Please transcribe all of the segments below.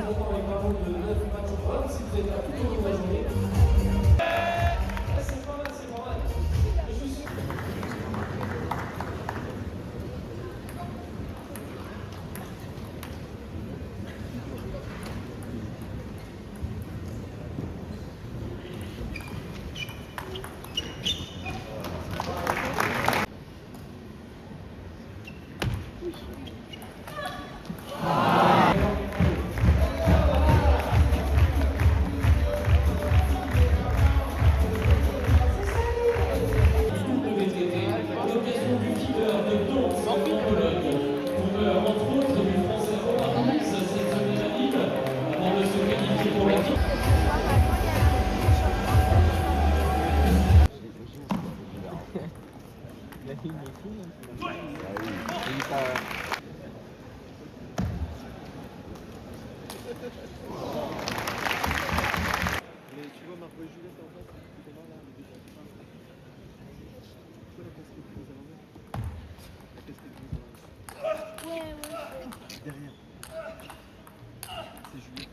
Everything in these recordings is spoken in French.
maintenant avec un nombre de 9 matchs au programme. Si vous êtes là tout au long de la journée, c'est pas mal, c'est pas mal. Je suis...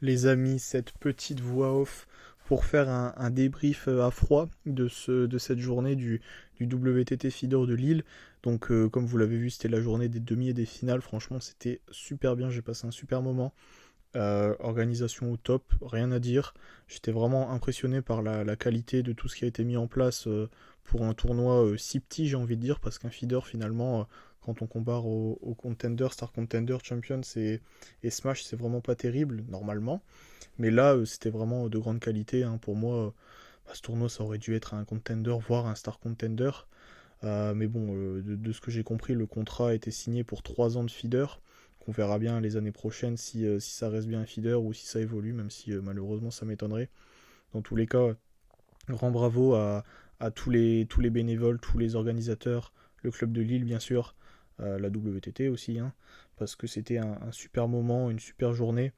les amis, cette petite voix off pour faire un débrief à froid de cette journée du WTT Feeder de Lille. Donc, comme vous l'avez vu, c'était la journée des demi et des finales. Franchement, c'était super bien. J'ai passé un super moment. Organisation au top, rien à dire. J'étais vraiment impressionné par la qualité de tout ce qui a été mis en place pour un tournoi si petit, j'ai envie de dire, parce qu'un feeder finalement, quand on compare au Contender, Star Contender, Champions et Smash, c'est vraiment pas terrible normalement. Mais là, c'était vraiment de grande qualité, hein. Pour moi, ce tournoi, ça aurait dû être un Contender, voire un Star Contender. Mais bon, de ce que j'ai compris, le contrat a été signé pour 3 ans de feeder. On verra bien les années prochaines si ça reste bien un feeder ou si ça évolue, même si malheureusement ça m'étonnerait. Dans tous les cas, grand bravo à tous les bénévoles, tous les organisateurs, le club de Lille bien sûr, la WTT aussi, hein, parce que c'était un super moment, une super journée.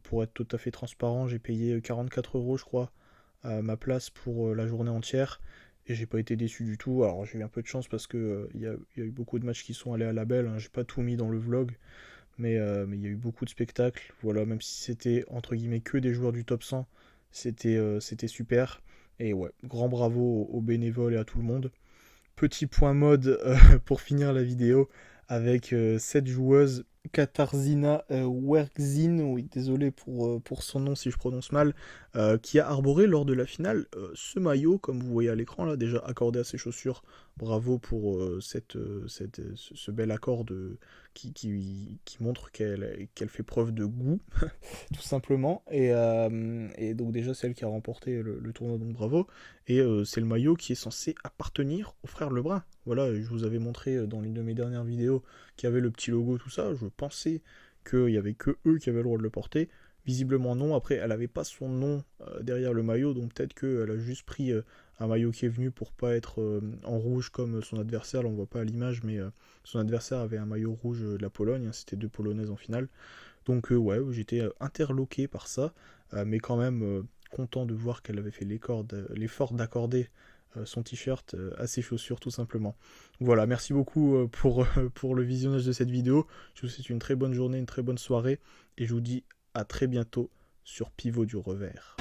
Pour être tout à fait transparent, j'ai payé 44 euros je crois ma place pour la journée entière. Et j'ai pas été déçu du tout. Alors j'ai eu un peu de chance parce que y a eu beaucoup de matchs qui sont allés à la belle, hein. J'ai pas tout mis dans le vlog, mais il y a eu beaucoup de spectacles. Voilà, même si c'était entre guillemets que des joueurs du top 100, c'était super. Et ouais, grand bravo aux bénévoles et à tout le monde. Petit point mode pour finir la vidéo avec cette joueuse Katarzyna Werkzin, oui désolé pour son nom si je prononce mal, qui a arboré lors de la finale ce maillot, comme vous voyez à l'écran là, déjà accordé à ses chaussures. Bravo pour ce bel accord qui montre qu'elle fait preuve de goût, tout simplement. Et donc déjà celle qui a remporté le tournoi, donc bravo. Et c'est le maillot qui est censé appartenir aux frères Lebrun. Voilà, je vous avais montré dans l'une de mes dernières vidéos qu'il y avait le petit logo, tout ça. Je pensais qu'il n'y avait que eux qui avaient le droit de le porter. Visiblement non. Après, elle n'avait pas son nom derrière le maillot, donc peut-être qu'elle a juste pris un maillot qui est venu pour pas être en rouge comme son adversaire. Là, on voit pas à l'image, mais son adversaire avait un maillot rouge de la Pologne. Hein, c'était 2 Polonaises en finale. Donc ouais, j'étais interloqué par ça, mais quand même content de voir qu'elle avait fait l'effort d'accorder son t-shirt à ses chaussures tout simplement. Voilà, merci beaucoup pour le visionnage de cette vidéo. Je vous souhaite une très bonne journée, une très bonne soirée, et je vous dis à très bientôt sur Pivot du Revers.